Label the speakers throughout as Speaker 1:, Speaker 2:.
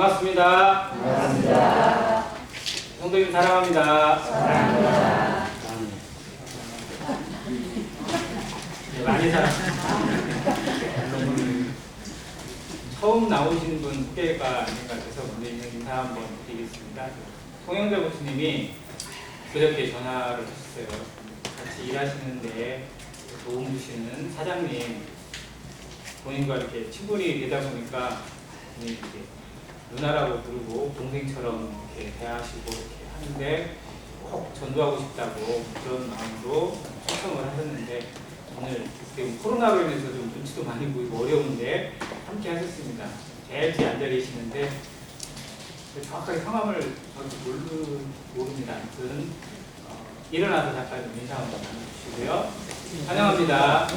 Speaker 1: 반갑습니다.
Speaker 2: 반갑습니다.
Speaker 1: 성도님 사랑합니다.
Speaker 2: 사랑합니다.
Speaker 1: 네, 많이 사랑합니다. 처음 나오신 분 소개가 아닌 것 같아서 먼저 인사 한번 드리겠습니다. 송영재 목사님이 그저께 전화를 주셨어요. 같이 일하시는데 도움 주시는 사장님 본인과 이렇게 친분이 되다 보니까 이렇게 누나라고 부르고 동생처럼 이렇게 대하시고 이렇게 하는데 꼭 전도하고 싶다고 그런 마음으로 초청을 하셨는데 오늘 지금 코로나로 인해서 좀 눈치도 많이 보이고 어려운데 함께 하셨습니다. 제일 뒤에 앉아 계시는데 정확하게 성함을 저도 모릅니다. 아무튼 일어나서 잠깐 좀 인사 한번 나눠주시고요. 환영합니다.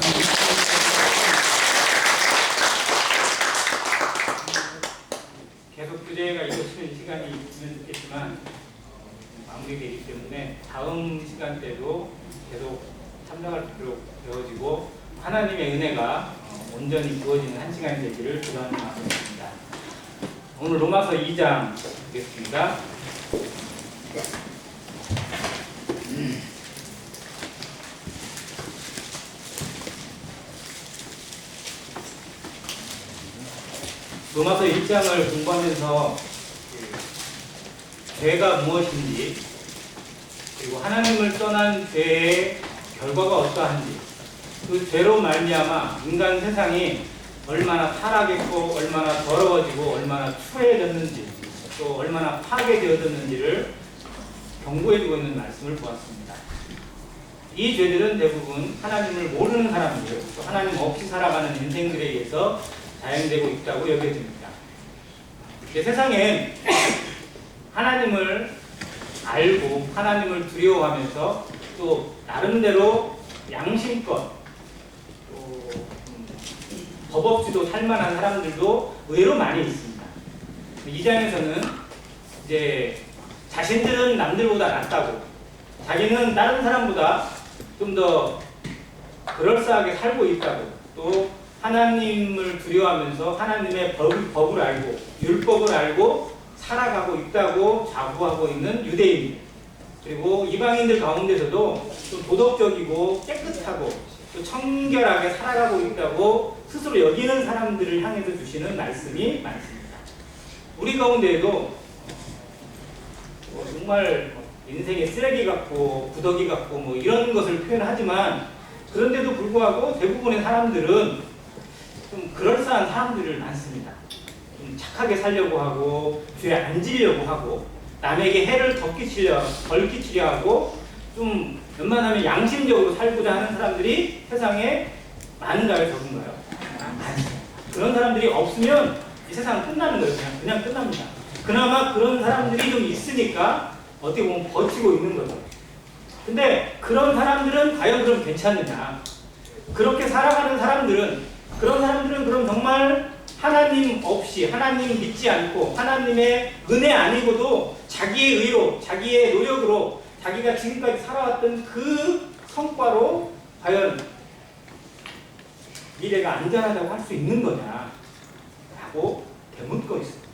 Speaker 1: 계속 주제가 이어지는 시간이 있으면 좋겠지만 마무리되기 때문에 다음 시간 때도 계속 참석할 수 있도록 되어지고 하나님의 은혜가 온전히 부어지는 한 시간이 되기를 기도하는 마음입니다. 오늘 로마서 2장 보겠습니다. 로마서 1장을 공부하면서 죄가 무엇인지 그리고 하나님을 떠난 죄의 결과가 어떠한지 그 죄로 말미암아 인간 세상이 얼마나 타락했고 얼마나 더러워지고 얼마나 추해졌는지 또 얼마나 파괴되어졌는지를 경고해주고 있는 말씀을 보았습니다. 이 죄들은 대부분 하나님을 모르는 사람들 또 하나님 없이 살아가는 인생들에 의해서 자행되고 있다고 여겨집니다. 세상엔 하나님을 알고 하나님을 두려워하면서 또 나름대로 양심껏 또 법 없이도 살만한 사람들도 의외로 많이 있습니다. 이 장에서는 이제 자신들은 남들보다 낫다고 자기는 다른 사람보다 좀 더 그럴싸하게 살고 있다고 또 하나님을 두려워하면서 하나님의 법을 알고 율법을 알고 살아가고 있다고 자부하고 있는 유대인 그리고 이방인들 가운데서도 좀 도덕적이고 깨끗하고 또 청결하게 살아가고 있다고 스스로 여기는 사람들을 향해서 주시는 말씀이 많습니다. 우리 가운데에도 정말 인생의 쓰레기 같고 구더기 같고 뭐 이런 것을 표현하지만 그런데도 불구하고 대부분의 사람들은 좀 그럴싸한 사람들이 많습니다. 좀 착하게 살려고 하고 죄에 안 지려고 하고 남에게 해를 덜 끼치려 하고 좀 웬만하면 양심적으로 살고자 하는 사람들이 세상에 많은가요? 적은가요? 많습니다. 그런 사람들이 없으면 이 세상은 끝나는 거예요. 그냥 끝납니다. 그나마 그런 사람들이 좀 있으니까 어떻게 보면 버티고 있는 거죠. 근데 그런 사람들은 과연 그럼 괜찮느냐? 그렇게 살아가는 사람들은 그런 사람들은 그럼 정말 하나님 없이 하나님 믿지 않고 하나님의 은혜 아니고도 자기의 의로 자기의 노력으로 자기가 지금까지 살아왔던 그 성과로 과연 미래가 안전하다고 할 수 있는 거냐 라고 되묻고 있습니다.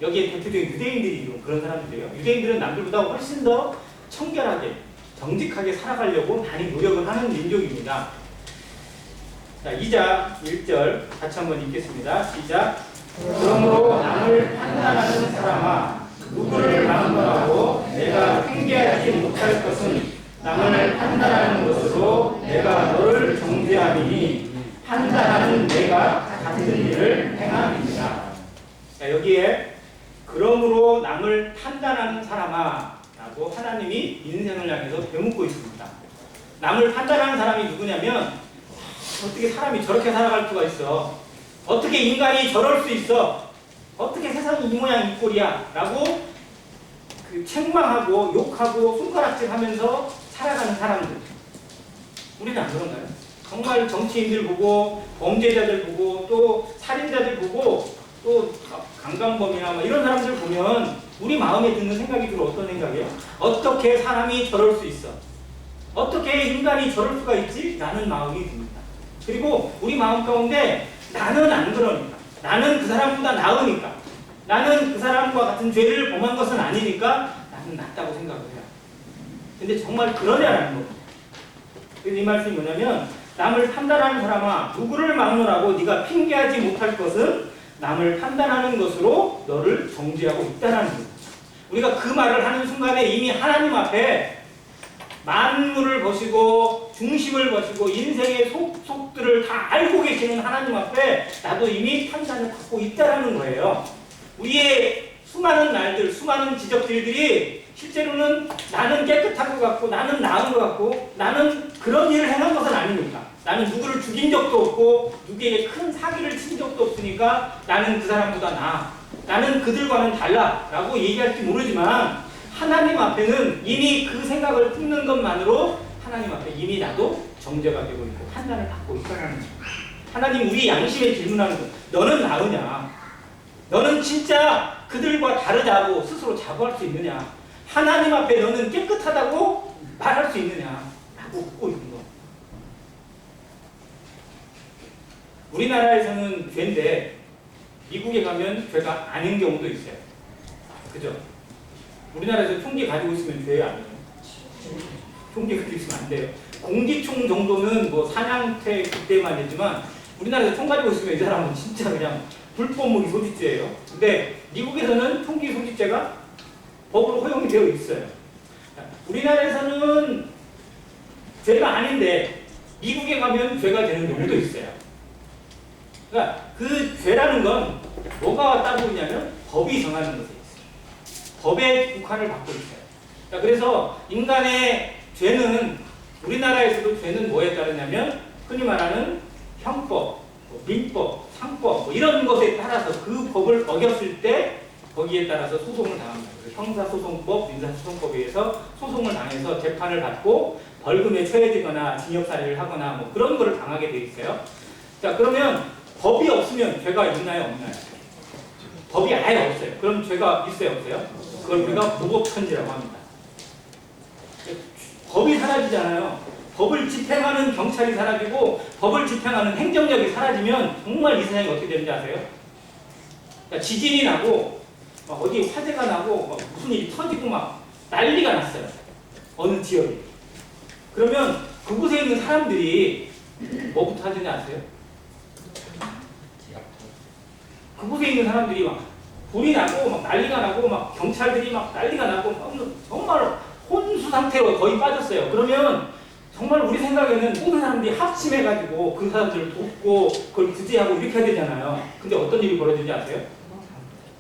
Speaker 1: 여기에 대표적인 유대인들이 그런 사람들이에요. 유대인들은 남들보다 훨씬 더 청결하게 정직하게 살아가려고 많이 노력을 하는 민족입니다. 자, 2장 1절 같이 한번 읽겠습니다. 시작. 그러므로 남을 판단하는 사람아 누구를 만건하고 내가 핑계하지 못할 것은 남을 판단하는 것으로 내가 너를 정죄하리니 판단하는 내가 같은 일을 행함이니라. 자, 여기에 그러므로 남을 판단하는 사람아 라고 하나님이 인생을 향해서 되묻고 있습니다. 남을 판단하는 사람이 누구냐면 어떻게 사람이 저렇게 살아갈 수가 있어? 어떻게 인간이 저럴 수 있어? 어떻게 세상이 이 모양 이 꼴이야? 라고 책망하고 욕하고 손가락질하면서 살아가는 사람들. 우리는 안 그런가요? 정말 정치인들 보고 범죄자들 보고 또 살인자들 보고 또 강간범이나 뭐 이런 사람들 보면 우리 마음에 드는 생각이 주로 어떤 생각이에요? 어떻게 사람이 저럴 수 있어? 어떻게 인간이 저럴 수가 있지? 라는 마음이 듭니다. 그리고 우리 마음 가운데 나는 안 그러니까 나는 그 사람보다 나으니까 나는 그 사람과 같은 죄를 범한 것은 아니니까 나는 낫다고 생각을 해요. 근데 정말 그러냐라는 겁니다. 그래서 이 말씀이 뭐냐면 남을 판단하는 사람아 누구를 막론하고 네가 핑계하지 못할 것은 남을 판단하는 것으로 너를 정죄하고 있다는 거죠. 우리가 그 말을 하는 순간에 이미 하나님 앞에 만물을 보시고 중심을 보시고 인생의 속들을 다 알고 계시는 하나님 앞에 나도 이미 판단을 받고 있다는 거예요. 우리의 수많은 날들, 수많은 지적들이 실제로는 나는 깨끗한 것 같고 나는 나은 것 같고 나는 그런 일을 행한 것은 아닙니까? 나는 누구를 죽인 적도 없고 누구에게 큰 사기를 친 적도 없으니까 나는 그 사람보다 나아. 나는 그들과는 달라 라고 얘기할지 모르지만 하나님 앞에는 이미 그 생각을 품는 것만으로 하나님 앞에 이미 나도 정죄가 되고 있고 판단을 받고 있다는 거죠. 하나님 우리 양심에 질문하는 거 너는 나으냐? 너는 진짜 그들과 다르다고 스스로 자부할 수 있느냐? 하나님 앞에 너는 깨끗하다고 말할 수 있느냐? 라고 묻고 있는 거. 우리나라에서는 죄인데 미국에 가면 죄가 아닌 경우도 있어요. 그죠? 우리나라에서 총기 가지고 있으면 죄예요, 아니에요? 총기 가지고 있으면 안 돼요. 공기총 정도는 뭐 사냥태 그때만 되지만 우리나라에서 총 가지고 있으면 이 사람은 진짜 그냥 불법 무기 소지죄예요. 근데 미국에서는 총기 소지죄가 법으로 허용이 되어 있어요. 우리나라에서는 죄가 아닌데 미국에 가면 죄가 되는 경우도 있어요. 그러니까 그 죄라는 건 뭐가 따르고 있냐면 법이 정하는 것에 있어요. 법에 국한을 받고 있어요. 그러니까 그래서 인간의 죄는 우리나라에서도 죄는 뭐에 따르냐면 흔히 말하는 형법, 민법, 상법 뭐 이런 것에 따라서 그 법을 어겼을 때 거기에 따라서 소송을 당합니다. 형사소송법, 민사소송법에 의해서 소송을 당해서 재판을 받고 벌금에 처해지거나 징역살이를 하거나 뭐 그런 거를 당하게 돼 있어요. 자, 그러면 법이 없으면 죄가 있나요, 없나요? 법이 아예 없어요. 그럼 죄가 있어요, 없어요? 그걸 우리가 무법천지라고 합니다. 법이 사라지잖아요. 법을 집행하는 경찰이 사라지고 법을 집행하는 행정력이 사라지면 정말 이 세상이 어떻게 되는지 아세요? 그러니까 지진이 나고 막 어디 화재가 나고 막 무슨 일이 터지고 막 난리가 났어요. 어느 지역에. 그러면 그곳에 있는 사람들이 뭐부터 하는지 아세요? 그곳에 있는 사람들이 막 불이 나고 막 난리가 나고 막 경찰들이 막 난리가 나고 막 정말 혼수 상태로 거의 빠졌어요. 그러면 정말 우리 생각에는 모든 사람들이 합심해가지고 그 사람들을 돕고 그걸 구제하고 이렇게 해야 되잖아요. 근데 어떤 일이 벌어지는지 아세요?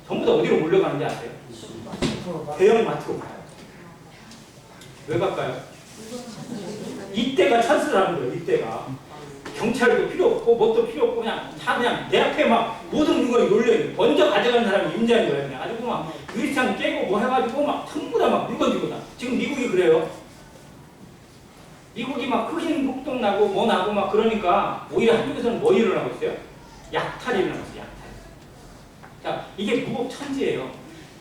Speaker 1: 전부 다 어디로 몰려가는지 아세요? 대형 마트로 가요. 왜 갈까요? 이때가 찬스라는 거예요. 이때가. 경찰도 필요 없고 뭣도 필요 없고 그냥 다 그냥 내 앞에 막 모든 물건이 놀려요. 먼저 가져가는 사람이 임자인 거예요. 그냥 아주 막 유리창 깨고 뭐 해가지고 막 전부 다 막 물건 들고 다. 지금 미국이 그래요. 미국이 막 흑인 폭동 나고 뭐 나고 막 그러니까 오히려 한국에서는 뭐 일어나고 있어요? 약탈이 일어나고 있어요. 약탈. 자, 이게 무법천지예요.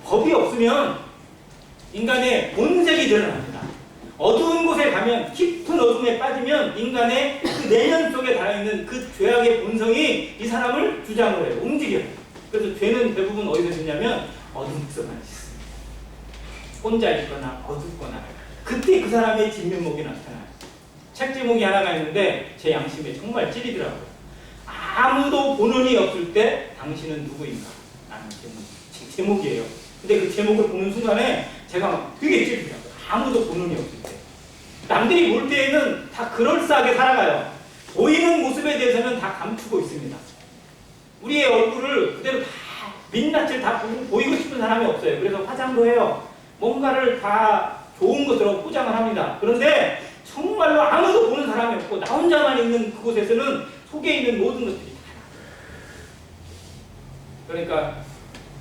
Speaker 1: 법이 없으면 인간의 본색이 드러납니다. 어두운 곳에 가면 깊은 어둠에 빠지면 인간의 그 내면 속에 달아있는 그 죄악의 본성이 이 사람을 주장을 해요. 움직여요. 그래서 죄는 대부분 어디서 짓냐면 어둠에서만 짓습니다. 혼자 있거나 어둡거나 그때 그 사람의 진면목이 나타나요. 책 제목이 하나가 있는데 제 양심에 정말 찔리더라고요. 아무도 보는이 없을 때 당신은 누구인가? 라는 제목이에요. 근데 그 제목을 보는 순간에 제가 막 되게 찔리더라고요. 아무도 보는이 없을 때. 남들이 볼 때에는 다 그럴싸하게 살아가요. 보이는 모습에 대해서는 다 감추고 있습니다. 우리의 얼굴을 그대로 다 민낯을 다 보이고 싶은 사람이 없어요. 그래서 화장도 해요. 뭔가를 다 좋은 것으로 포장을 합니다. 그런데 정말로 아무도 보는 사람이 없고 나 혼자만 있는 그곳에서는 속에 있는 모든 것들이 다 그러니까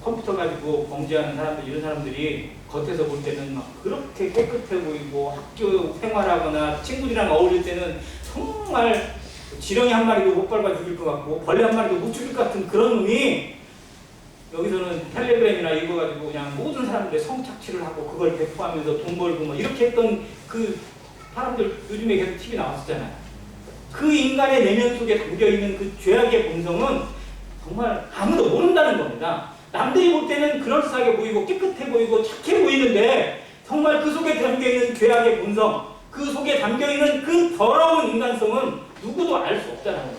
Speaker 1: 컴퓨터 가지고 범죄하는 사람들 이런 사람들이 겉에서 볼 때는 막 그렇게 깨끗해 보이고 학교 생활하거나 친구들이랑 어울릴 때는 정말 지렁이 한 마리도 못 밟아 죽일 것 같고 벌레 한 마리도 못 죽일 것 같은 그런 놈이 여기서는 텔레그램이나 이거 가지고 그냥 모든 사람들의 성착취를 하고 그걸 배포하면서 돈 벌고 뭐 이렇게 했던 그 사람들 요즘에 계속 TV 나왔었잖아요. 그 인간의 내면 속에 담겨있는 그 죄악의 본성은 정말 아무도 모른다는 겁니다. 남들이 볼 때는 그럴싸하게 보이고 깨끗해 보이고 착해 보이는데 정말 그 속에 담겨있는 죄악의 본성, 그 속에 담겨있는 그 더러운 인간성은 누구도 알 수 없다는 거예요.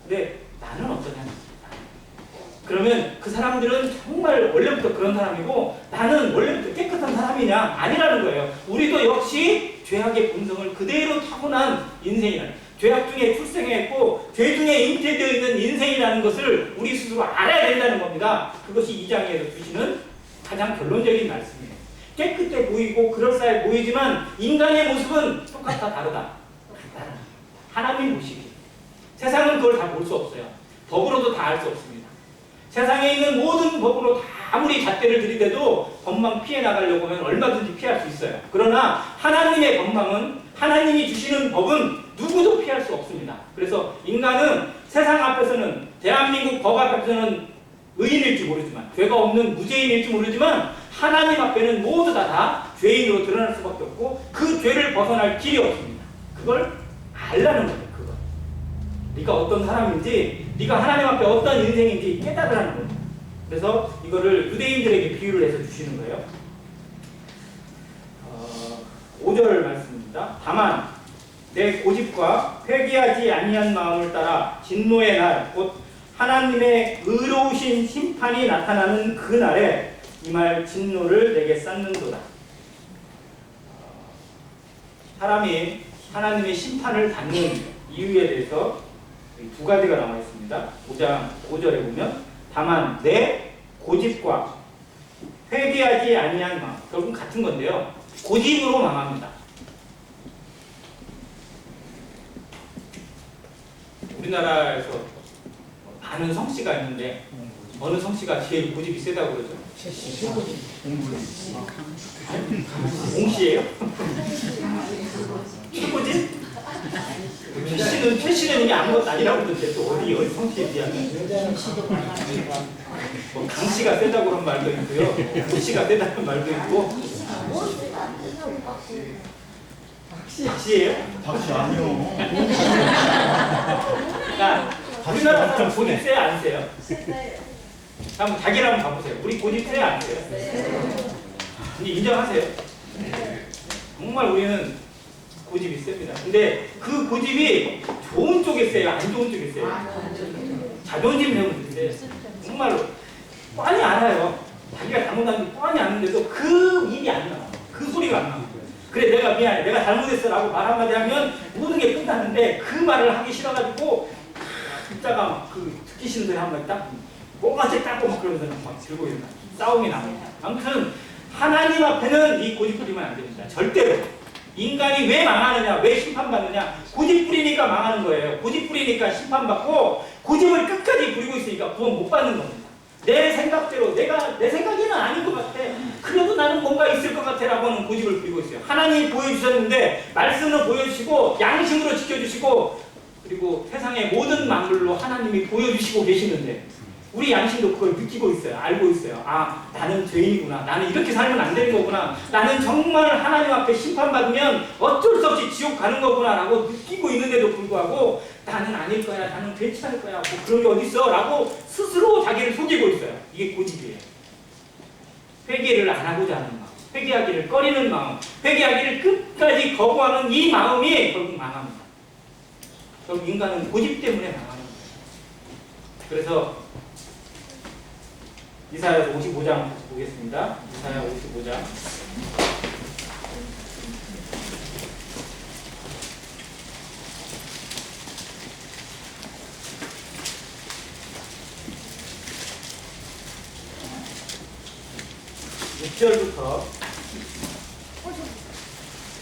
Speaker 1: 근데 나는 어떠냐? 그러면 그 사람들은 정말 원래부터 그런 사람이고 나는 원래부터 깨끗한 사람이냐? 아니라는 거예요. 우리도 역시 죄악의 본성을 그대로 타고난 인생이라는, 죄악 중에 출생했고 죄 중에 잉태되어 있는 인생이라는 것을 우리 스스로 알아야 된다는 겁니다. 그것이 이 장에서 주시는 가장 결론적인 말씀이에요. 깨끗해 보이고 그럴싸해 보이지만 인간의 모습은 똑같다, 다르다. 하나님 보시기. 세상은 그걸 다 볼 수 없어요. 법으로도 다 알 수 없습니다. 세상에 있는 모든 법으로 다 아무리 잣대를 들이대도 법망 피해 나가려고 하면 얼마든지 피할 수 있어요. 그러나 하나님의 법망은, 하나님이 주시는 법은 누구도 피할 수 없습니다. 그래서 인간은 세상 앞에서는, 대한민국 법 앞에서는 의인일지 모르지만, 죄가 없는 무죄인일지 모르지만 하나님 앞에는 모두 다 죄인으로 드러날 수밖에 없고 그 죄를 벗어날 길이 없습니다. 그걸 알라는 거예요. 그거. 네가 어떤 사람인지, 네가 하나님 앞에 어떤 인생인지 깨달으라는 거예요. 그래서 이거를 유대인들에게 비유를 해서 주시는 거예요. 5절 말씀입니다. 다만 내 고집과 회개하지 아니한 마음을 따라 진노의 날, 곧 하나님의 의로우신 심판이 나타나는 그 날에 이 말 진노를 내게 쌓는도다. 사람이 하나님의 심판을 받는 이유에 대해서 두 가지가 나와 있습니다. 5장 5절에 보면 다만 내 고집과 회개하지 아니한 마음, 결국 같은 건데요. 고집으로 망합니다. 우리나라에서 많은 성씨가 있는데 어느 성씨가 제일 고집이 세다고 그러죠? 옹씨예요? 최고집? 최씨는 이게 아무것도 아니라고 그러는데 또 어디 성씨에 비하면 뭐 강씨가 세다고 그런 말도 있고요, 고씨가 세다는 말도 있고. 박씨예요?
Speaker 3: 박씨 아니요.
Speaker 1: 그러니까 우리나라 사람 고집 세요, 안 세요? 한번 자기를 한번 봐보세요. 우리 고집 세요, 안 세요? 이제 인정하세요. 정말 우리는 고집이 셉니다. 근데 그 고집이 좋은 쪽에 세요, 안 좋은 쪽에 세요? 자존심 때문에 정말로 뻔히 알아요. 자기가 잘못한 게 뻔히 아는데도 그 입이 안 나와. 그 소리가 안 나와. 그래, 내가 미안해, 내가 잘못했어 라고 말 한마디 하면 모든 게 끝나는데 그 말을 하기 싫어가지고 진짜가 막 그 듣기 싫은 소리 한마디 딱 뭐가지 닦고 막 그러면서 막 들고 있는 싸움이 나옵니다. 아무튼 하나님 앞에는 이 고집 부리면 안 됩니다. 절대로. 인간이 왜 망하느냐, 왜 심판받느냐? 고집 부리니까 망하는 거예요. 고집 부리니까 심판받고 고집을 끝까지 부리고 있으니까 구원 못 받는 겁니다. 내 생각대로, 내 생각에는 아닌 것 같아, 그래도 나는 뭔가 있을 것 같아 라고 하는 고집을 부리고 있어요. 하나님이 보여주셨는데 말씀으로 보여주시고 양심으로 지켜주시고 그리고 세상의 모든 만물로 하나님이 보여주시고 계시는데 우리 양심도 그걸 느끼고 있어요. 알고 있어요. 아, 나는 죄인이구나. 나는 이렇게 살면 안 되는 거구나. 나는 정말 하나님 앞에 심판받으면 어쩔 수 없이 지옥 가는 거구나 라고 느끼고 있는데도 불구하고 나는 아닐 거야, 나는 괜찮을 거야, 뭐 그런 게 어딨어 라고 스스로 자기를 속이고 있어요. 이게 고집이에요. 회개를 안 하고자 하는 마음, 회개하기를 꺼리는 마음, 회개하기를 끝까지 거부하는 이 마음이 결국 망합니다. 결국 인간은 고집 때문에 망하는 거예요. 그래서 이사야 55장 같이 보겠습니다. 이사야 55장. (6절부터)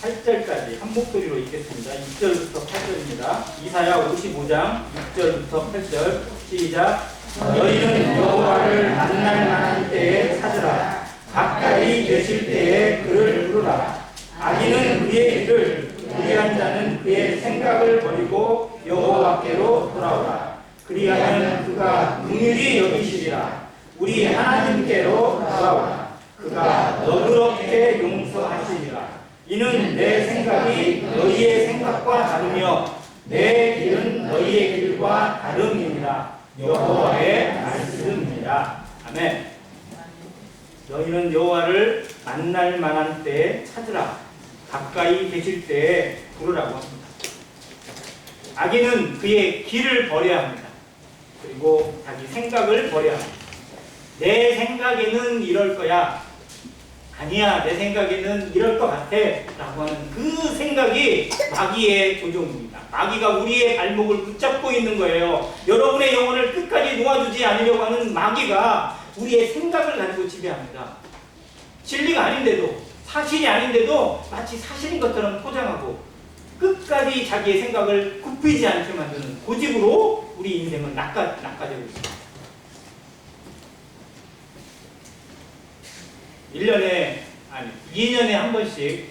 Speaker 1: 8절까지 한 목소리로 읽겠습니다. 6절부터 8절입니다. 이사야 55장 6절부터 8절 시작. 너희는 여호와를 만날 만한 때에 찾으라. 가까이 계실 때에 그를 부르라. 악인은 그의 일을, 무리한 자는 그의 생각을 버리고 여호와께로 돌아오라. 그리하면 그가 긍휼히 여기시리라. 우리 하나님께로 돌아오라. 그가 너그럽게 용서하시리라. 이는 내 생각이 너희의 생각과 다르며 내 길은 너희의 길과 다름이니라. 여호와의 말씀이라. 아멘. 너희는 여호와를 만날 만한 때에 찾으라. 가까이 계실 때에 부르라고 합니다. 악인은 그의 길을 버려야 합니다. 그리고 자기 생각을 버려야 합니다. 내 생각에는 이럴 거야. 아니야, 내 생각에는 이럴 것 같아. 라고 하는 그 생각이 마귀의 조종입니다. 마귀가 우리의 발목을 붙잡고 있는 거예요. 여러분의 영혼을 끝까지 놓아주지 않으려고 하는 마귀가 우리의 생각을 가지고 지배합니다. 진리가 아닌데도, 사실이 아닌데도 마치 사실인 것처럼 포장하고 끝까지 자기의 생각을 굽히지 않게 만드는 고집으로 우리 인생은 낚아지고 있습니다. 2년에 한 번씩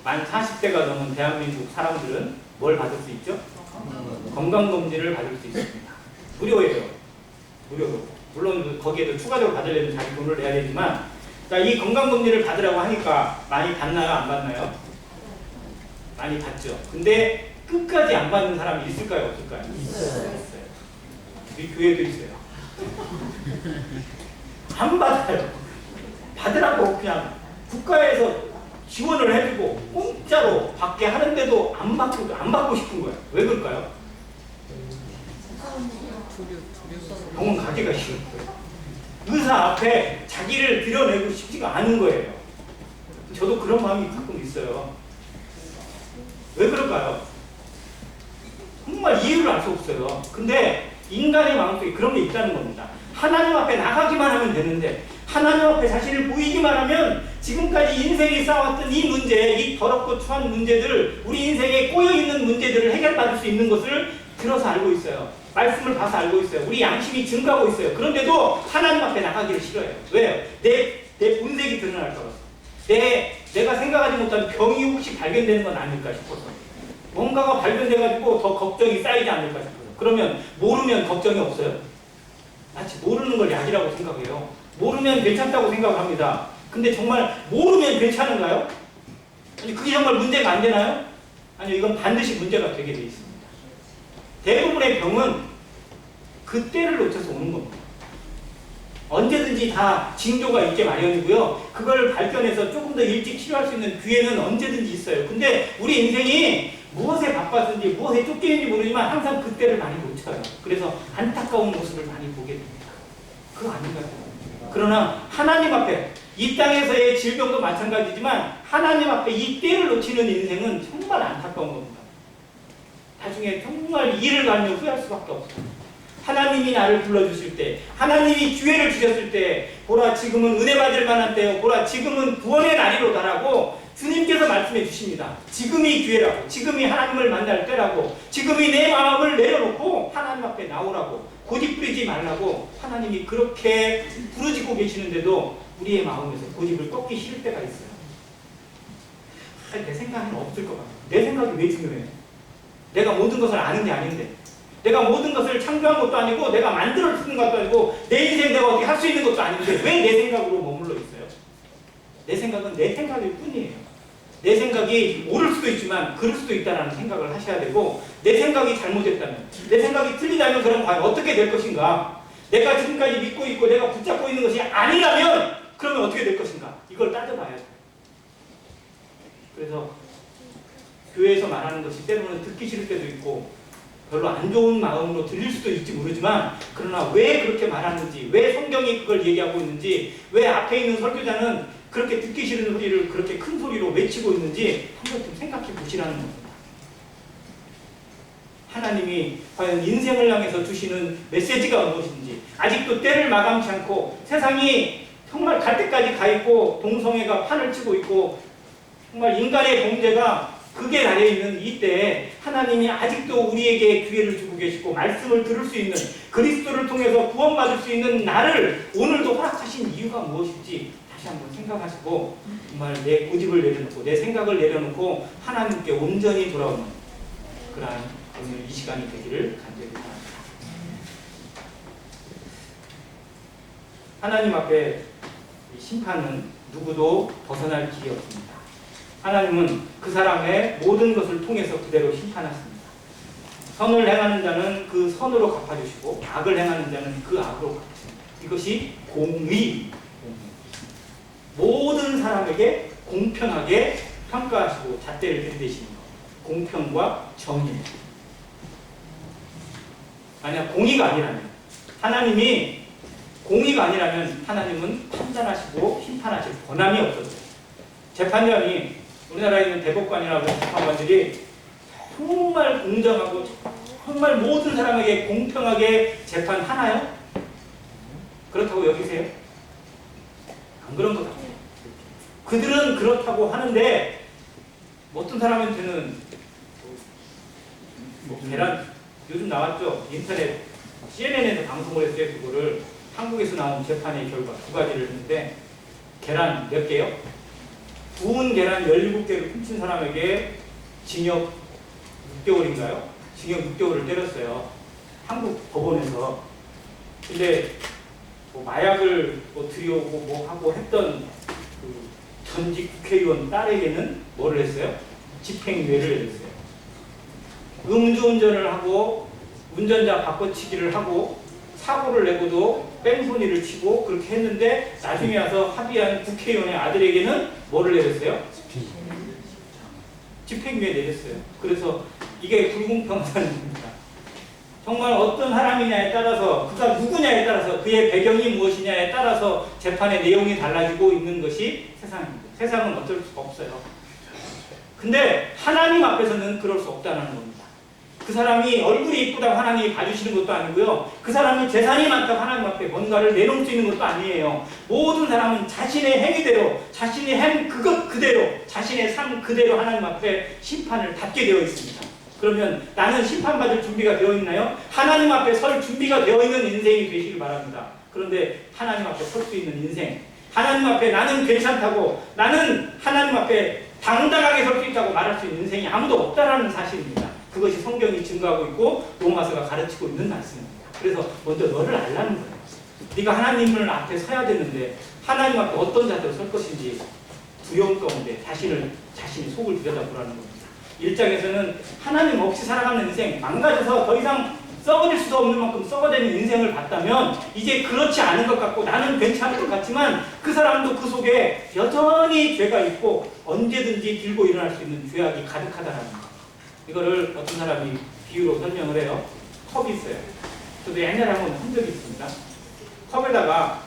Speaker 1: 만 40대가 넘은 대한민국 사람들은 뭘 받을 수 있죠? 건강검진을 받을 수 있습니다. 무료예요. 무료로. 물론 거기에도 추가적으로 받으려면 자기 돈을 내야 되지만, 자, 이 건강검진을 받으라고 하니까 많이 받나요? 안 받나요? 많이 받죠. 근데 끝까지 안 받는 사람이 있을까요? 없을까요? 있어요. 우리 교회도 있어요. 안 받아요. 받으라고 그냥 국가에서 지원을 해주고 공짜로 받게 하는데도 안 받고 싶은 거예요. 왜 그럴까요? 병원 가기가 싫은 거예요. 의사 앞에 자기를 드러내고 싶지가 않은 거예요. 저도 그런 마음이 가끔 있어요. 왜 그럴까요? 정말 이유를 알 수 없어요. 근데 인간의 마음속에 그런 게 있다는 겁니다. 하나님 앞에 나가기만 하면 되는데, 하나님 앞에 자신을 보이기만 하면 지금까지 인생이 쌓아왔던 이 문제, 이 더럽고 추한 문제들, 우리 인생에 꼬여있는 문제들을 해결받을 수 있는 것을 들어서 알고 있어요. 말씀을 봐서 알고 있어요. 우리 양심이 증가하고 있어요. 그런데도 하나님 앞에 나가기를 싫어해요. 왜요? 내 본색이 드러날까 봐. 내가 생각하지 못한 병이 혹시 발견되는 건 아닐까 싶어서. 뭔가가 발견돼가지고 더 걱정이 쌓이지 않을까 싶어서. 그러면 모르면 걱정이 없어요? 마치 모르는 걸 약이라고 생각해요. 모르면 괜찮다고 생각을 합니다. 근데 정말 모르면 괜찮은가요? 아니, 그게 정말 문제가 안 되나요? 아니요, 이건 반드시 문제가 되게 돼 있습니다. 대부분의 병은 그 때를 놓쳐서 오는 겁니다. 언제든지 다 징조가 있게 마련이고요. 그걸 발견해서 조금 더 일찍 치료할 수 있는 기회는 언제든지 있어요. 근데 우리 인생이 무엇에 바빴는지, 무엇에 쫓기는지 모르지만 항상 그 때를 많이 놓쳐요. 그래서 안타까운 모습을 많이 보게 됩니다. 그거 아닌가요? 그러나 하나님 앞에, 이 땅에서의 질병도 마찬가지지만 하나님 앞에 이 때를 놓치는 인생은 정말 안타까운 겁니다. 나중에 정말 이를 갈며 후회할 수밖에 없어요. 하나님이 나를 불러주실 때, 하나님이 기회를 주셨을 때, 보라 지금은 은혜 받을 만한 때요, 보라 지금은 구원의 날이로다라고 주님께서 말씀해 주십니다. 지금이 기회라고, 지금이 하나님을 만날 때라고, 지금이 내 마음을 내려놓고 하나님 앞에 나오라고, 고집 부리지 말라고 하나님이 그렇게 부르짖고 계시는데도 우리의 마음에서 고집을 꺾기 싫을 때가 있어요. 내 생각은 없을 것 같아요. 내 생각이 왜 중요해요? 내가 모든 것을 아는 게 아닌데, 내가 모든 것을 창조한 것도 아니고, 내가 만들어 쓰는 것도 아니고, 내 인생 내가 어떻게 할 수 있는 것도 아닌데 왜 내 생각으로 머물러 있어요? 내 생각은 내 생각일 뿐이에요. 내 생각이 옳을 수도 있지만 그럴 수도 있다는 생각을 하셔야 되고, 내 생각이 잘못됐다면, 내 생각이 틀리다면 그럼 과연 어떻게 될 것인가? 내가 지금까지 믿고 있고 내가 붙잡고 있는 것이 아니라면 그러면 어떻게 될 것인가? 이걸 따져봐야 돼요. 그래서 교회에서 말하는 것이 때로는 듣기 싫을 때도 있고 별로 안 좋은 마음으로 들릴 수도 있지 모르지만, 그러나 왜 그렇게 말하는지, 왜 성경이 그걸 얘기하고 있는지, 왜 앞에 있는 설교자는 그렇게 듣기 싫은 소리를 그렇게 큰 소리로 외치고 있는지 한번 좀 생각해 보시라는 겁니다. 하나님이 과연 인생을 향해서 주시는 메시지가 무엇인지, 아직도 때를 마감치 않고 세상이 정말 갈 때까지 가 있고 동성애가 판을 치고 있고 정말 인간의 범죄가 극에 달해있는 이때에 하나님이 아직도 우리에게 기회를 주고 계시고 말씀을 들을 수 있는, 그리스도를 통해서 구원받을 수 있는 나를 오늘도 허락하신 이유가 무엇인지 다시 한번 생각하시고, 정말 내 고집을 내려놓고 내 생각을 내려놓고 하나님께 온전히 돌아오는 그러한 오늘 이 시간이 되기를 간절히 바랍니다. 하나님 앞에 심판은 누구도 벗어날 길이 없습니다. 하나님은 그 사람의 모든 것을 통해서 그대로 심판하십니다. 선을 행하는 자는 그 선으로 갚아주시고 악을 행하는 자는 그 악으로 갚으십니다. 이것이 공의. 모든 사람에게 공평하게 평가하시고 잣대를 들이대시는 것. 공평과 정의. 만약 공의가 아니라면, 하나님이 공의가 아니라면 하나님은 판단하시고 심판하실 권한이 없었어요. 재판장이, 우리나라에 있는 대법관이라고 하는 재판관들이 정말 공정하고 정말 모든 사람에게 공평하게 재판하나요? 그렇다고 여기세요? 안 그런 것 같아요. 그들은 그렇다고 하는데 어떤 사람한테는 계란, 요즘 나왔죠? 인터넷 CNN에서 방송을 했어요. 그거를 한국에서 나온 재판의 결과 두 가지를 했는데, 계란 몇 개요? 구운 계란 17개를 훔친 사람에게 징역 6개월인가요? 징역 6개월을 때렸어요. 한국 법원에서. 근데 뭐 마약을 뭐 들여오고 뭐 하고 했던 그 전직 국회의원 딸에게는 뭐를 했어요? 집행유예를 내렸어요. 음주운전을 하고 운전자 바꿔치기를 하고 사고를 내고도 뺑소니를 치고 그렇게 했는데 나중에 와서 합의한 국회의원의 아들에게는 뭐를 내렸어요? 집행유예 내렸어요. 그래서 이게 불공평하다는 겁니다. 정말 어떤 사람이냐에 따라서, 그가 누구냐에 따라서, 그의 배경이 무엇이냐에 따라서 재판의 내용이 달라지고 있는 것이 세상입니다. 세상은 어쩔 수가 없어요. 근데 하나님 앞에서는 그럴 수 없다는 겁니다. 그 사람이 얼굴이 이쁘다고 하나님이 봐주시는 것도 아니고요. 그 사람이 재산이 많다고 하나님 앞에 뭔가를 내놓을 수 있는 것도 아니에요. 모든 사람은 자신의 행위대로, 자신의 행 그것 그대로, 자신의 삶 그대로 하나님 앞에 심판을 받게 되어 있습니다. 그러면 나는 심판받을 준비가 되어 있나요? 하나님 앞에 설 준비가 되어 있는 인생이 되시길 바랍니다. 그런데 하나님 앞에 설 수 있는 인생, 하나님 앞에 나는 괜찮다고, 나는 하나님 앞에 당당하게 설 수 있다고 말할 수 있는 인생이 아무도 없다라는 사실입니다. 그것이 성경이 증거하고 있고 로마서가 가르치고 있는 말씀입니다. 그래서 먼저 너를 알라는 거예요. 네가 하나님을 앞에 서야 되는데 하나님 앞에 어떤 자세로 설 것인지 두려움 가운데 자신의 속을 들여다보라는 겁니다. 1장에서는 하나님 없이 살아가는 인생, 망가져서 더 이상 썩어질 수도 없는 만큼 썩어지는 인생을 봤다면 이제 그렇지 않은 것 같고 나는 괜찮을 것 같지만 그 사람도 그 속에 여전히 죄가 있고 언제든지 들고 일어날 수 있는 죄악이 가득하다는 것. 이거를 어떤 사람이 비유로 설명을 해요. 컵이 있어요. 저도 옛날에 한번 한 적이 있습니다. 컵에다가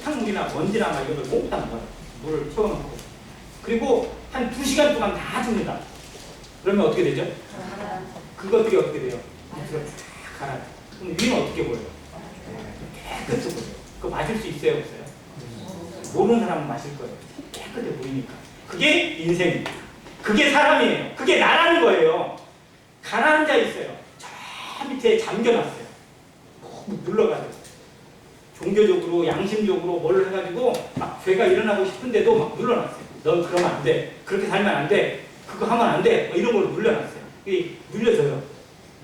Speaker 1: 탕물이나 먼지나 이런 걸 몽땅 넣어요. 물을 채워놓고. 그리고 한 2시간 동안 다 줍니다. 그러면 어떻게 되죠? 그것들이 어떻게 돼요? 밑으로 쫙 가라앉아요. 그럼 위는 어떻게 보여요? 깨끗해 보여요. 그거 마실 수 있어요? 없어요? 모르는 사람은 마실 거예요. 깨끗해 보이니까. 그게 인생입니다. 그게 사람이에요. 그게 나라는 거예요. 가라앉아 있어요. 저 밑에 잠겨놨어요. 너무 눌러가지고. 종교적으로, 양심적으로 뭘 해가지고 막 죄가 일어나고 싶은데도 막 눌러놨어요. 넌 그러면 안 돼. 그렇게 살면 안 돼. 그거 하면 안 돼. 이런 걸로 눌러놨어요. 이게 눌려져요.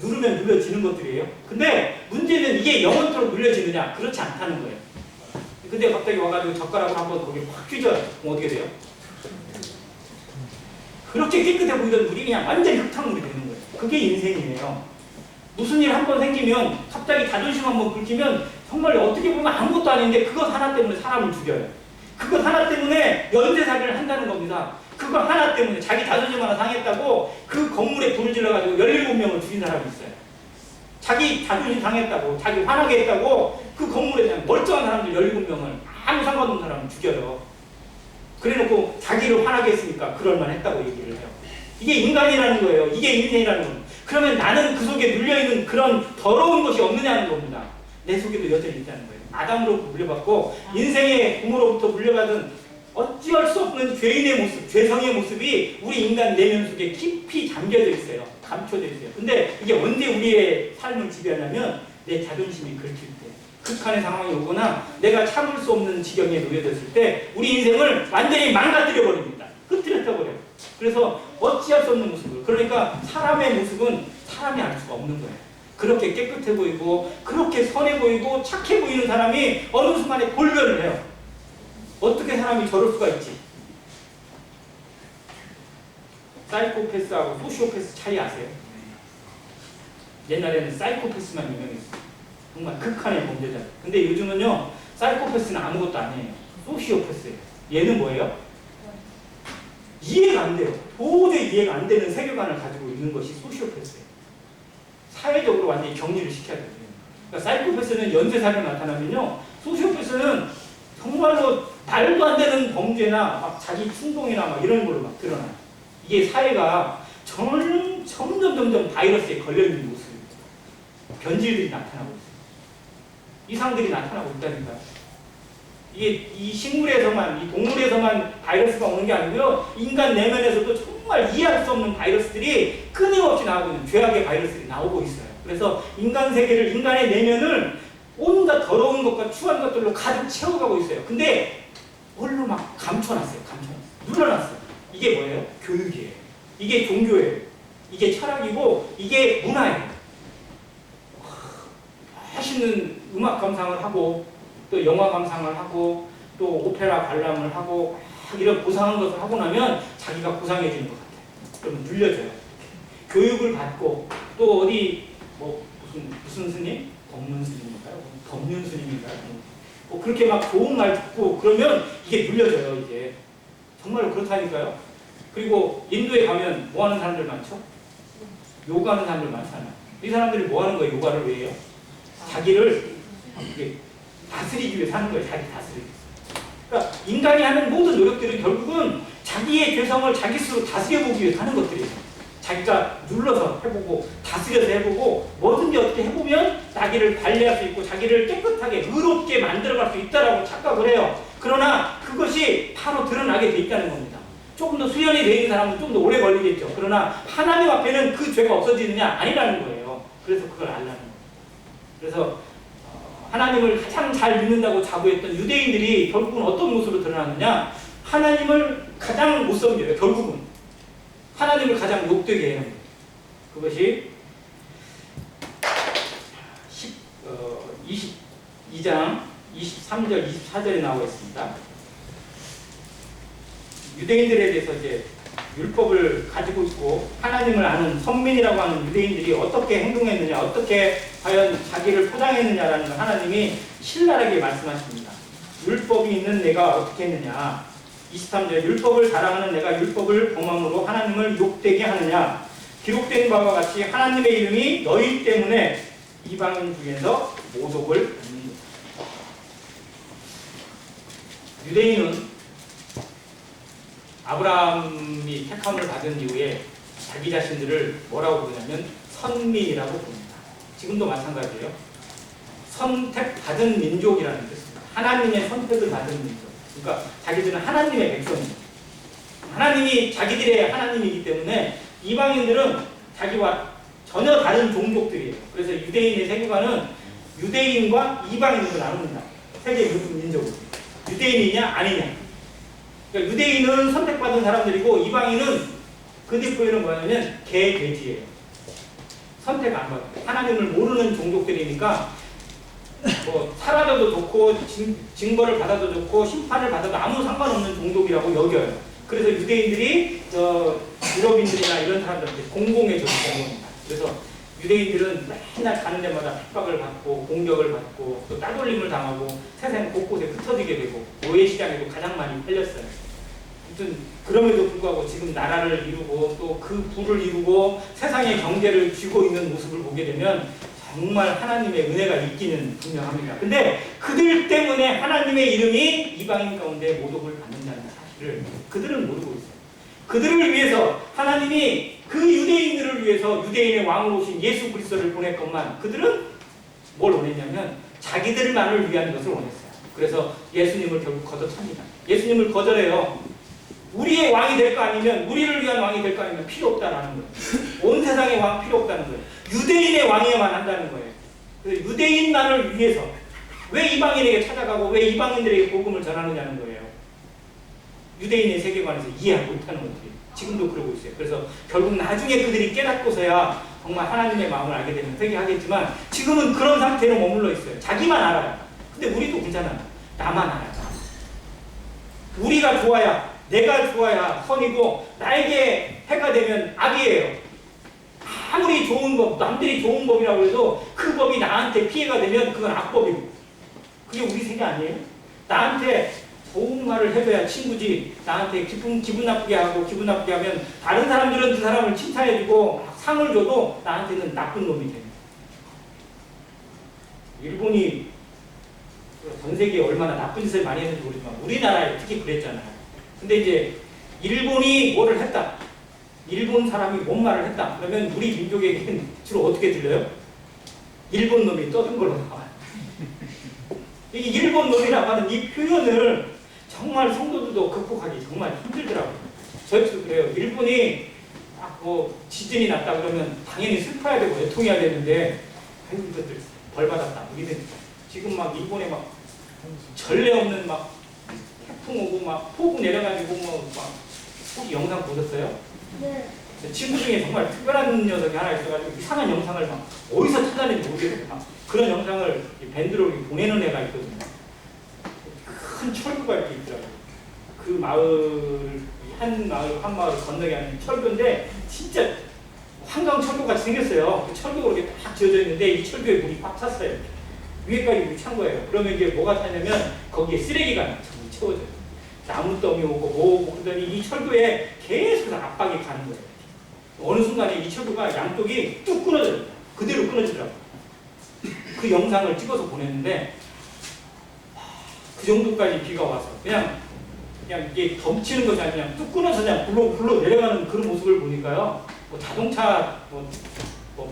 Speaker 1: 누르면 눌려지는 것들이에요. 근데 문제는 이게 영원토록 눌려지느냐? 그렇지 않다는 거예요. 근데 갑자기 와가지고 젓가락으로 한번 거기 확 휘져요. 그럼 어떻게 돼요? 그렇게 깨끗해 보이던 물이 그냥 완전히 흙탕물이 되는 거예요. 그게 인생이에요. 무슨 일 한 번 생기면 갑자기 자존심 한번 긁히면 정말 어떻게 보면 아무것도 아닌데 그것 하나 때문에 사람을 죽여요. 그것 하나 때문에 연쇄살인을 한다는 겁니다. 그거 하나 때문에 자기 자존심 하나 상했다고 그 건물에 불을 질러가지고 17명을 죽인 사람이 있어요. 자기 자존심 상했다고, 자기 화나게 했다고 그 건물에 그냥 멀쩡한 사람들 17명을 아무 상관없는 사람을 죽여요. 그래놓고 자기를 화나게 했으니까 그럴만 했다고 얘기를 해요. 이게 인간이라는 거예요. 이게 인생이라는 겁니다. 그러면 나는 그 속에 눌려있는 그런 더러운 것이 없느냐는 겁니다. 내 속에도 여전히 있다는 거예요. 아담으로부터 물려받고 인생의 부모로부터 물려받은 어찌할 수 없는 죄인의 모습, 죄성의 모습이 우리 인간 내면 속에 깊이 잠겨져 있어요. 감춰져 있어요. 근데 이게 언제 우리의 삶을 지배하냐면 내 자존심이 긁힐 때, 극한의 상황이 오거나 내가 참을 수 없는 지경에 놓여졌을 때 우리 인생을 완전히 망가뜨려 버립니다. 흐트러져 버려요. 그래서 어찌할 수 없는 모습을, 그러니까 사람의 모습은 사람이 알 수가 없는 거예요. 그렇게 깨끗해 보이고 그렇게 선해 보이고 착해 보이는 사람이 어느 순간에 골변을 해요. 어떻게 사람이 저럴 수가 있지? 사이코패스하고 소시오패스 차이 아세요? 옛날에는 사이코패스만 유명했어요. 정말 극한의 범죄자. 근데 요즘은요, 사이코패스는 아무것도 아니에요. 소시오패스예요. 얘는 뭐예요? 이해가 안 돼요. 도저히 이해가 안 되는 세계관을 가지고 있는 것이 소시오패스예요. 사회적으로 완전히 격리를 시켜야 돼요. 그러니까 사이코패스는 연쇄살이 나타나면요, 소시오패스는 정말로 말도 안 되는 범죄나 막 자기 충동이나 막 이런 걸로 막 드러나요. 이게 사회가 점점 바이러스에 걸려있는 모습입니다. 변질들이 나타나고 있어요. 이상들이 나타나고 있다니까요. 이게 이 식물에서만, 이 동물에서만 바이러스가 오는 게 아니고요, 인간 내면에서도 정말 이해할 수 없는 바이러스들이 끊임없이 나오고 있는 죄악의 바이러스들이 나오고 있어요. 그래서 인간 세계를, 인간의 내면을 온갖 더러운 것과 추한 것들로 가득 채워가고 있어요. 근데 뭘로 막 감춰놨어요. 눌러놨어요. 이게 뭐예요? 교육이에요. 이게 종교예요. 이게 철학이고 이게 문화예요. 멋있는 음악 감상을 하고 또 영화 감상을 하고 또 오페라 관람을 하고 막 이런 고상한 것을 하고 나면 자기가 고상해지는 것 같아요. 그러면 눌려져요. 교육을 받고 또 어디 뭐 무슨 스님? 법문 스님인가요? 법륜 스님인가요? 뭐 그렇게 막 좋은 말 듣고 그러면 이게 눌려져요. 이게 정말로 그렇다니까요. 그리고 인도에 가면 뭐 하는 사람들 많죠? 요가하는 사람들 많잖아요. 이 사람들이 뭐 하는 거예요? 요가를 왜 해요? 자기를 다스리기 위해서 하는 거예요. 자기 다스리기 위해서. 그러니까 인간이 하는 모든 노력들은 결국은 자기의 죄성을 자기 스스로 다스려보기 위해서 하는 것들이에요. 자기가 눌러서 해보고 다스려서 해보고 뭐든지 어떻게 해보면 자기를 관리할 수 있고 자기를 깨끗하게 의롭게 만들어갈 수 있다라고 착각을 해요. 그러나 그것이 바로 드러나게 돼 있다는 겁니다. 조금 더 수련이 돼 있는 사람은 좀 더 오래 걸리겠죠. 그러나 하나님 앞에는 그 죄가 없어지느냐? 아니라는 거예요. 그래서 그걸 알라는 거예요. 그래서 하나님을 가장 잘 믿는다고 자부했던 유대인들이 결국은 어떤 모습으로 드러났느냐? 하나님을 가장 못 섬겨요. 결국은 하나님을 가장 욕되게 해요. 그것이 22장 23절 24절에 나와 있습니다. 유대인들에 대해서 이제 율법을 가지고 있고 하나님을 아는 선민이라고 하는 유대인들이 어떻게 행동했느냐, 어떻게 과연 자기를 포장했느냐라는 걸 하나님이 신랄하게 말씀하십니다. 율법이 있는 내가 어떻게 했느냐. 23절 율법을 자랑하는 내가 율법을 범함으로 하나님을 욕되게 하느냐. 기록된 바와 같이 하나님의 이름이 너희 때문에 이방인 중에서 모독을 받는 것. 유대인은 아브라함이 택함을 받은 이후에 자기 자신들을 뭐라고 부르냐면 선민이라고 부릅니다. 지금도 마찬가지예요. 선택받은 민족이라는 뜻입니다. 하나님의 선택을 받은 민족. 그러니까 자기들은 하나님의 백성입니다. 하나님이 자기들의 하나님이기 때문에 이방인들은 자기와 전혀 다른 종족들이에요. 그래서 유대인의 세계관은 유대인과 이방인으로 나눕니다. 세계 민족은 유대인이냐 아니냐. 그러니까 유대인은 선택받은 사람들이고 이방인은 그 뒷부분은 뭐냐면 개, 돼지예요. 선택 안 받아요. 하나님을 모르는 종족들이니까 뭐 살아도 좋고 징벌을 받아도 좋고 심판을 받아도 아무 상관없는 종족이라고 여겨요. 그래서 유대인들이 유럽인들이나 이런 사람들한테 공공의 적입니다. 그래서 유대인들은 맨날 가는 데마다 핍박을 받고 공격을 받고 또 따돌림을 당하고 세상 곳곳에 흩어지게 되고 노예시장에도 가장 많이 팔렸어요. 아무튼 그럼에도 불구하고 지금 나라를 이루고 또 그 부를 이루고 세상의 경제를 쥐고 있는 모습을 보게 되면 정말 하나님의 은혜가 있기는 분명합니다. 근데 그들 때문에 하나님의 이름이 이방인 가운데 모독을 받는다는 사실을 그들은 모르고 있어요. 그들을 위해서 하나님이 그 유대인들을 위해서 유대인의 왕으로 오신 예수 그리스도를 보냈건만 그들은 뭘 원했냐면 자기들만을 위한 것을 원했어요. 그래서 예수님을 결국 걷어찹니다. 예수님을 거절해요. 우리의 왕이 될 거 아니면 우리를 위한 왕이 될 거 아니면 필요 없다라는 거예요. 온 세상의 왕 필요 없다는 거예요. 유대인의 왕이야만 한다는 거예요. 그래서 유대인만을 위해서 왜 이방인에게 찾아가고 왜 이방인들에게 복음을 전하느냐는 거예요. 유대인의 세계관에서 이해 못하는 것들이 지금도 그러고 있어요. 그래서 결국 나중에 그들이 깨닫고서야 정말 하나님의 마음을 알게 되면 회개하겠지만 지금은 그런 상태로 머물러 있어요. 자기만 알아요. 근데 우리도 그렇잖아요. 나만 알아요. 우리가 좋아야 내가 좋아야 선이고 나에게 해가 되면 악이에요. 아무리 좋은 법, 남들이 좋은 법이라고 해도 그 법이 나한테 피해가 되면 그건 악법이고. 그게 우리 세계 아니에요? 나한테 좋은 말을 해줘야 친구지. 나한테 기분 나쁘게 하고 기분 나쁘게 하면 다른 사람들은 그 사람을 칭찬해주고 상을 줘도 나한테는 나쁜 놈이 됩니다. 일본이 전 세계에 얼마나 나쁜 짓을 많이 했는지 모르지만 우리나라에 특히 그랬잖아요. 근데 이제 일본이 뭐를 했다. 일본 사람이 뭔 말을 했다. 그러면 우리 민족에게는 주로 어떻게 들려요? 일본 놈이 떠든 걸로 나와요. 이 일본 놈이라고 하는 이 표현을 정말 성도들도 극복하기 정말 힘들더라고요. 저희도 그래요. 일본이 뭐 지진이 났다 그러면 당연히 슬퍼야 되고 애통해야 되는데 아유 이것들 벌 받았다. 우리는 지금 막 일본에 막 전례 없는 막 태풍 오고 막 폭우 내려가지고 막 혹시 영상 보셨어요?
Speaker 2: 네.
Speaker 1: 친구 중에 정말 특별한 녀석이 하나 있어가지고 이상한 영상을 막 어디서 찾아낸지 모르겠어요. 막 그런 영상을 밴드로 보내는 애가 있거든요. 큰 철구가 이렇게 있더라고요. 그 마을 한 마을 건너게 하는 철교인데 진짜 한강 철교 같이 생겼어요. 그 철교가 이렇게 딱 지어져 있는데 이 철교에 물이 꽉 찼어요. 위에까지 물이 찬 거예요. 그러면 이게 뭐가 차냐면 거기에 쓰레기가 전부 채워져요. 나무더미 오고 뭐 오고 그러더니 이 철교에 계속 압박이 가는 거예요. 어느 순간에 이 철교가 양쪽이 뚝 끊어져요. 그대로 끊어지더라고요. 그 영상을 찍어서 보냈는데 그 정도까지 비가 와서 그냥 이게 덮치는 것이 아니라 그냥 뚝 끊어서 그냥 굴러 내려가는 그런 모습을 보니까요. 뭐 자동차 뭐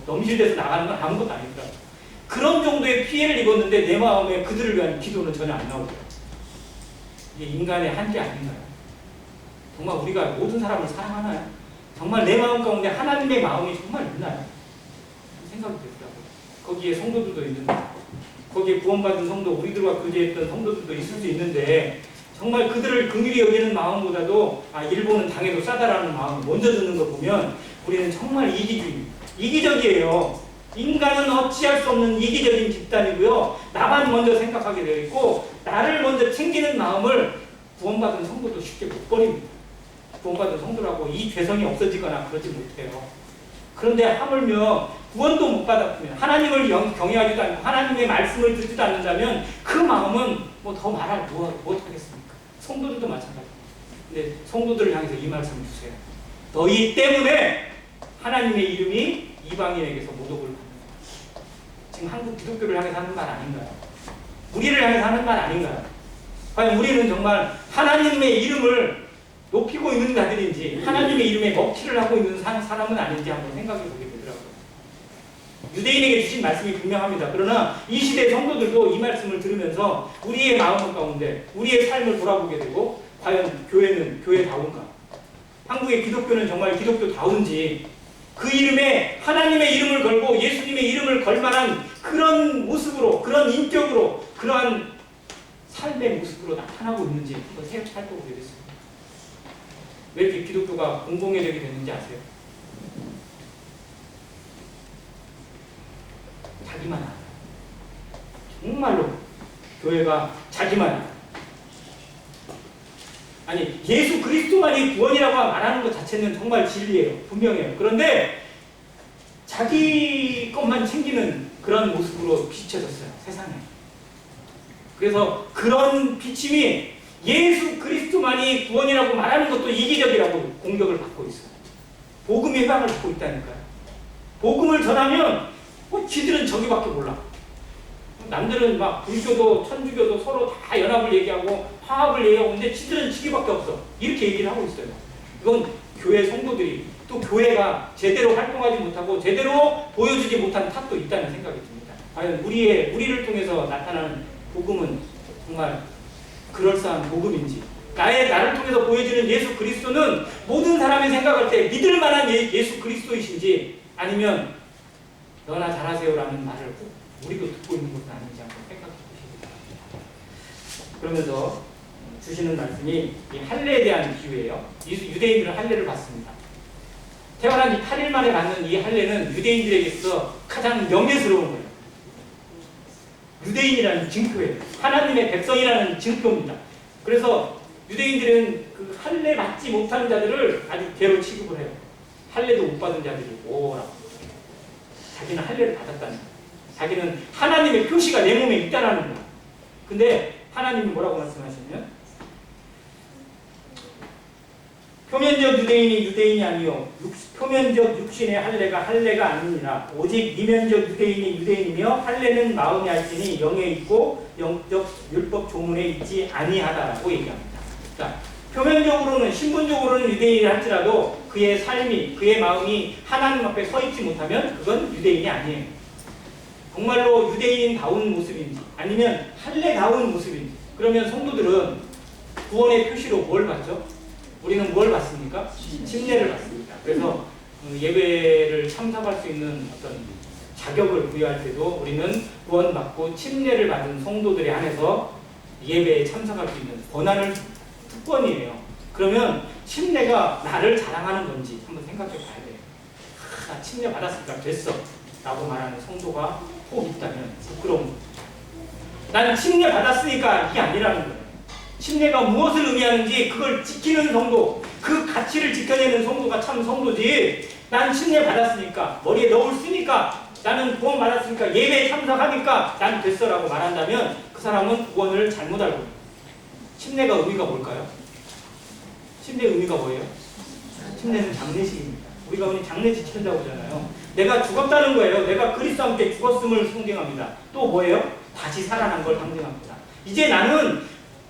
Speaker 1: 넘실돼서 나가는 건 아무것도 아니더라고요. 그런 정도의 피해를 입었는데 내 마음에 그들을 위한 기도는 전혀 안 나오더라고요. 이게 인간의 한계 아닌가요? 정말 우리가 모든 사람을 사랑하나요? 정말 내 마음 가운데 하나님의 마음이 정말 있나요? 생각이 들더라고요. 거기에 성도들도 있는데 거기에 구원받은 성도, 우리들과 교제했던 성도들도 있을 수 있는데 정말 그들을 긍휼히 여기는 마음보다도 일본은 당해도 싸다라는 마음을 먼저 드는 거 보면 우리는 정말 이기적이에요. 인간은 어찌할 수 없는 이기적인 집단이고요. 나만 먼저 생각하게 되어 있고 나를 먼저 챙기는 마음을 구원받은 성도도 쉽게 못 버립니다. 구원받은 성도라고 이 죄성이 없어지거나 그러지 못해요. 그런데 하물며 구원도 못 받았으면 하나님을 경외하지도 않고 하나님의 말씀을 듣지도 않는다면 그 마음은 뭐 더 말할 못하겠습니까? 성도들도 마찬가지입니다. 근데 성도들을 향해서 이 말씀을 주세요. 너희 때문에 하나님의 이름이 이방인에게서 모독을 받는 거예요. 지금 한국 기독교를 향해서 하는 말 아닌가요? 우리를 향해서 하는 말 아닌가요? 과연 우리는 정말 하나님의 이름을 높이고 있는 자들인지 하나님의 이름에 먹칠을 하고 있는 사람은 아닌지 한번 생각해 보게 되더라고요. 유대인에게 주신 말씀이 분명합니다. 그러나 이 시대 성도들도 이 말씀을 들으면서 우리의 마음 가운데 우리의 삶을 돌아보게 되고 과연 교회는 교회다운가? 한국의 기독교는 정말 기독교다운지 그 이름에 하나님의 이름을 걸고 예수님의 이름을 걸만한 그런 모습으로 그런 인격으로 그러한 삶의 모습으로 나타나고 있는지 한번 살펴보게 됐습니다. 왜 이렇게 기독교가 공공의적이 됐는지 아세요? 자기만 알아요. 정말로 교회가 자기만 알아요. 아니 예수 그리스도만이 구원이라고 말하는 것 자체는 정말 진리예요. 분명해요. 그런데 자기 것만 챙기는 그런 모습으로 비춰졌어요. 세상에. 그래서 그런 비침이 예수 그리스도만이 구원이라고 말하는 것도 이기적이라고 공격을 받고 있어요. 복음의 해방을 받고 있다니까요. 복음을 전하면 지들은 저기밖에 몰라. 남들은 막 불교도 천주교도 서로 다 연합을 얘기하고 화합을 얘기하고 있는데 지들은 지기밖에 없어. 이렇게 얘기를 하고 있어요. 이건 교회 성도들이 또 교회가 제대로 활동하지 못하고 제대로 보여주지 못한 탓도 있다는 생각이 듭니다. 과연 우리를 통해서 나타나는 복음은 정말 그럴싸한 복음인지 나를 통해서 보여지는 예수 그리스도는 모든 사람이 생각할 때 믿을 만한 예수 그리스도이신지 아니면 너나 잘하세요라는 말을 우리도 듣고 있는 것은 아닌지 한번 생각해 보시기 바랍니다. 그러면서 주시는 말씀이 이 할례에 대한 비유예요. 유대인들은 할례를 받습니다. 태어난 지 8일 만에 받는 이 할례는 유대인들에게 있어 가장 명예스러운 거예요. 유대인이라는 증표예요. 하나님의 백성이라는 증표입니다. 그래서 유대인들은 그 할례 받지 못한 자들을 아주 괴로 취급을 해요. 할례도 못 받은 자들이 뭐라고. 자기는 할례를 받았다는 거야. 자기는 하나님의 표시가 내 몸에 있다는 거야. 근데 하나님이 뭐라고 말씀하시냐면 표면적 유대인이 유대인이 아니요 표면적 육신의 할례가 아니니라. 오직 이면적 유대인이 유대인이며 할례는 마음에 할지니 영에 있고 영적 율법 조문에 있지 아니하다라고 얘기합니다. 그러니까 표면적으로는 신분적으로는 유대인이 할지라도 그의 삶이 그의 마음이 하나님 앞에 서 있지 못하면 그건 유대인이 아니에요. 정말로 유대인다운 모습인지 아니면 할례다운 모습인지. 그러면 성도들은 구원의 표시로 뭘 받죠? 우리는 뭘 받습니까? 침례를 받습니다. 그래서 예배를 참석할 수 있는 어떤 자격을 부여할 때도 우리는 구원받고 침례를 받은 성도들에 한해서 예배에 참석할 수 있는 권한을 특권이에요. 그러면 침례가 나를 자랑하는 건지 한번 생각해 봐야 돼요. 나 침례 받았으니까 됐어 라고 말하는 성도가 꼭 있다면 부끄러운 거죠. 나는 침례 받았으니까 이게 아니라는 거예요. 침례가 무엇을 의미하는지 그걸 지키는 성도, 그 가치를 지켜내는 성도가 참 성도지. 난 침례 받았으니까, 머리에 넣을 쓰니까, 나는 구원 받았으니까, 예배에 참석하니까 난 됐어라고 말한다면 그 사람은 구원을 잘못 알고 있어요. 침례가 의미가 뭘까요? 침례의 의미가 뭐예요? 침례는 장례식입니다. 우리가 오늘 장례식 치른다고 하잖아요. 내가 죽었다는 거예요. 내가 그리스도와 함께 죽었음을 상징합니다. 또 뭐예요? 다시 살아난 걸 상징합니다. 이제 나는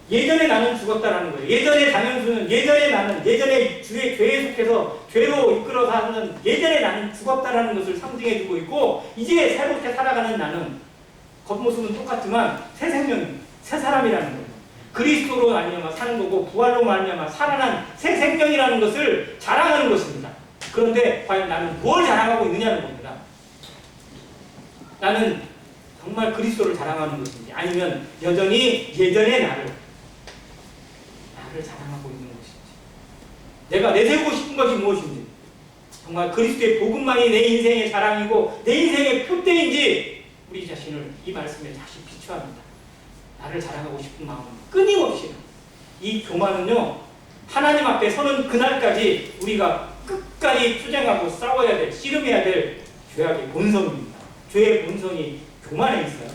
Speaker 1: 예전에 나는 죽었다라는 거예요. 예전에 장현수는 예전에 죄에 속해서 죄로 이끌어 사는 예전에 나는 죽었다라는 것을 상징해주고 있고 이제 새롭게 살아가는 나는 겉모습은 똑같지만 새 생명, 새 사람이라는 거예요. 그리스도로 말미암아 사는 거고 부활로 말미암아 살아난 새 생명이라는 것을 자랑하는 것입니다. 그런데 과연 나는 뭘 자랑하고 있느냐는 겁니다. 나는 정말 그리스도를 자랑하는 것인지 아니면 여전히 예전의 나를 자랑하고 있는 것인지 내가 내세우고 싶은 것이 무엇인지 정말 그리스도의 복음만이 내 인생의 자랑이고 내 인생의 표대인지 우리 자신을 이 말씀에 다시 비추합니다. 나를 자랑하고 싶은 마음은 끊임없이 이 교만은요 하나님 앞에 서는 그날까지 우리가 끝까지 투쟁하고 싸워야 될 씨름해야 될 죄악의 본성입니다. 죄의 본성이 교만에 있어요.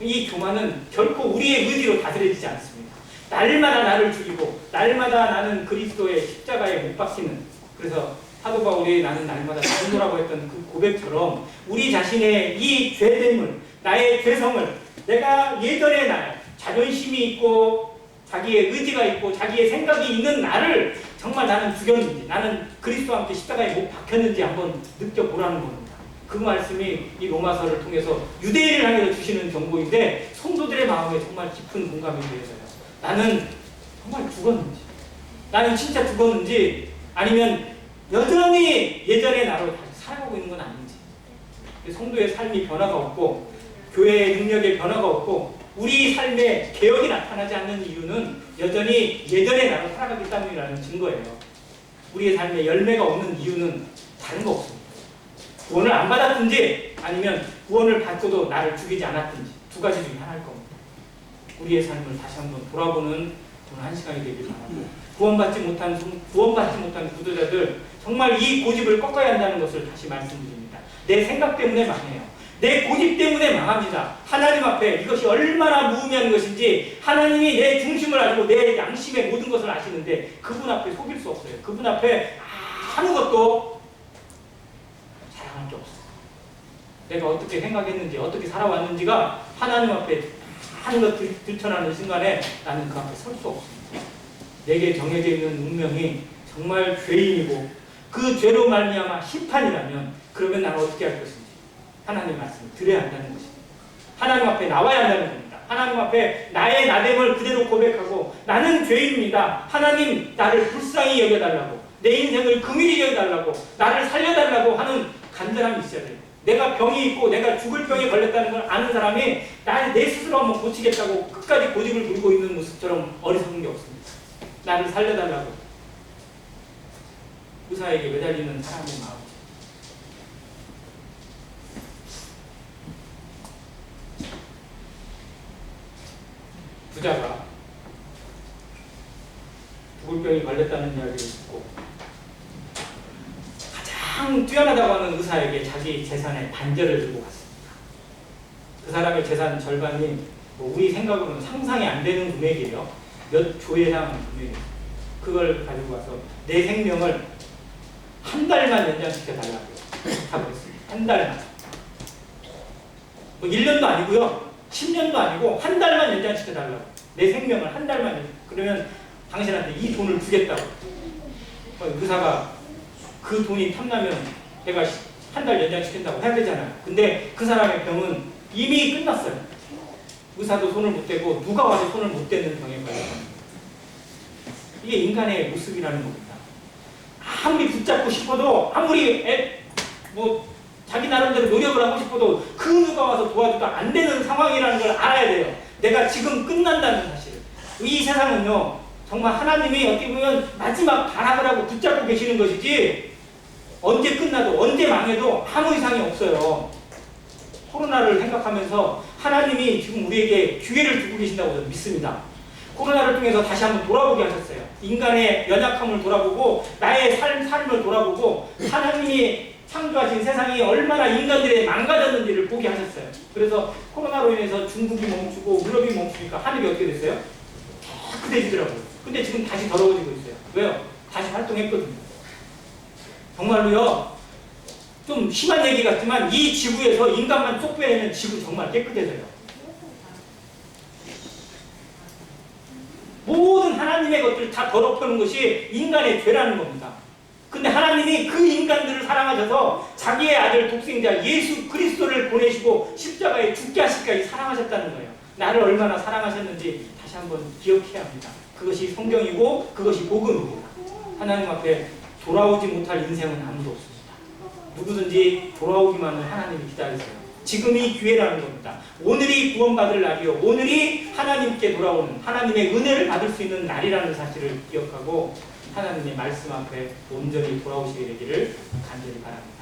Speaker 1: 이 교만은 결코 우리의 의지로 다스려지지 않습니다. 날마다 나를 죽이고 날마다 나는 그리스도의 십자가에 못 박히는 그래서 사도 바울이 나는 날마다 전도라고 했던 그 고백처럼 우리 자신의 이 죄됨을 나의 죄성을 내가 예전의 날 자존심이 있고 자기의 의지가 있고 자기의 생각이 있는 나를 정말 나는 죽였는지 나는 그리스도와 함께 십자가에 못 박혔는지 한번 느껴보라는 겁니다. 그 말씀이 이 로마서를 통해서 유대인을 향해서 주시는 정보인데 성도들의 마음에 정말 깊은 공감이 되어서요. 나는 정말 죽었는지 나는 진짜 죽었는지 아니면 여전히 예전의 나로 다시 살아가고 있는 건 아닌지 성도의 삶이 변화가 없고 교회의 능력에 변화가 없고 우리 삶에 개혁이 나타나지 않는 이유는 여전히 예전의 나로 살아가기 때문이라는 증거예요. 우리의 삶에 열매가 없는 이유는 다른 거 없습니다. 구원을 안 받았든지 아니면 구원을 받고도 나를 죽이지 않았든지 두 가지 중에 하나일 겁니다. 우리의 삶을 다시 한번 돌아보는 오늘 한 시간이 되길 바라고 구원받지 못한 구도자들 정말 이 고집을 꺾어야 한다는 것을 다시 말씀드립니다. 내 생각 때문에 망해요. 내 고집 때문에 망합니다. 하나님 앞에 이것이 얼마나 무의미한 것인지 하나님이 내 중심을 알고 내 양심의 모든 것을 아시는데 그분 앞에 속일 수 없어요. 그분 앞에 아무것도 자랑할 게 없어요. 내가 어떻게 생각했는지 어떻게 살아왔는지가 하나님 앞에 하는 것 들춰나는 순간에 나는 그 앞에 설 수 없습니다. 내게 정해져 있는 운명이 정말 죄인이고 그 죄로 말미암아 심판이라면 그러면 나는 어떻게 할 것인지 하나님의 말씀을 드려야 한다는 것입니다. 하나님 앞에 나와야 한다는 겁니다. 하나님 앞에 나의 나됨을 그대로 고백하고 나는 죄인입니다. 하나님 나를 불쌍히 여겨달라고 내 인생을 긍휼히 여겨달라고 나를 살려달라고 하는 간절함이 있어야 돼요. 내가 병이 있고 내가 죽을 병에 걸렸다는 걸 아는 사람이 내 스스로 한번 고치겠다고 끝까지 고집을 부리고 있는 모습처럼 어리석은 게 없습니다. 나를 살려달라고 의사에게 매달리는 사람의 마음. 부자가 죽을 병이 걸렸다는 이야기를 듣고 가장 가장 뛰어나다고 하는 의사에게 자기 재산의 반절을 들고 갔습니다. 그 사람의 재산 절반이 뭐 우리 생각으로는 상상이 안 되는 금액이에요. 몇 조에 해당하는 금액이에요. 그걸 가지고 와서 내 생명을 한 달만 연장시켜 달라고 하고 있습니다. 한 달만. 뭐 1년도 아니고요. 10년도 아니고 한 달만 연장시켜 달라고. 내 생명을 한 달만. 그러면 당신한테 이 돈을 주겠다고. 의사가 그 돈이 탐나면 내가 한 달 연장시킨다고 해야 되잖아요. 근데 그 사람의 병은 이미 끝났어요. 의사도 손을 못 대고 누가 와서 손을 못 대는 병에 걸렸습니다. 이게 인간의 모습이라는 겁니다. 아무리 붙잡고 싶어도 아무리 자기 나름대로 노력을 하고 싶어도 그 누가 와서 도와줘도 안 되는 상황이라는 걸 알아야 돼요. 내가 지금 끝난다는 사실. 이 세상은요, 정말 하나님이 어떻게 보면 마지막 발악을 하고 붙잡고 계시는 것이지 언제 끝나도 언제 망해도 아무 이상이 없어요. 코로나를 생각하면서 하나님이 지금 우리에게 기회를 주고 계신다고 저는 믿습니다. 코로나를 통해서 다시 한번 돌아보게 하셨어요. 인간의 연약함을 돌아보고 나의 삶을 돌아보고 하나님이 창조하신 세상이 얼마나 인간들의 망가졌는지를 보게 하셨어요. 그래서 코로나로 인해서 중국이 멈추고 유럽이 멈추니까 하늘이 어떻게 됐어요? 깨끗해지더라고요. 근데 지금 다시 더러워지고 있어요. 왜요? 다시 활동했거든요. 정말로요, 좀 심한 얘기 같지만 이 지구에서 인간만 쏙 빼내면 지구 정말 깨끗해져요. 모든 하나님의 것들을 다 더럽히는 것이 인간의 죄라는 겁니다. 근데 하나님이 그 인간들을 사랑하셔서 자기의 아들 독생자 예수 그리스도를 보내시고 십자가에 죽게 하시기까지 사랑하셨다는 거예요. 나를 얼마나 사랑하셨는지 다시 한번 기억해야 합니다. 그것이 성경이고 그것이 복음입니다. 하나님 앞에 돌아오지 못할 인생은 아무도 없습니다. 누구든지 돌아오기만은 하나님이 기다리세요. 지금이 기회라는 겁니다. 오늘이 구원받을 날이요, 오늘이 하나님께 돌아오는 하나님의 은혜를 받을 수 있는 날이라는 사실을 기억하고 하나님의 말씀 앞에 온전히 돌아오시게 되기를 간절히 바랍니다.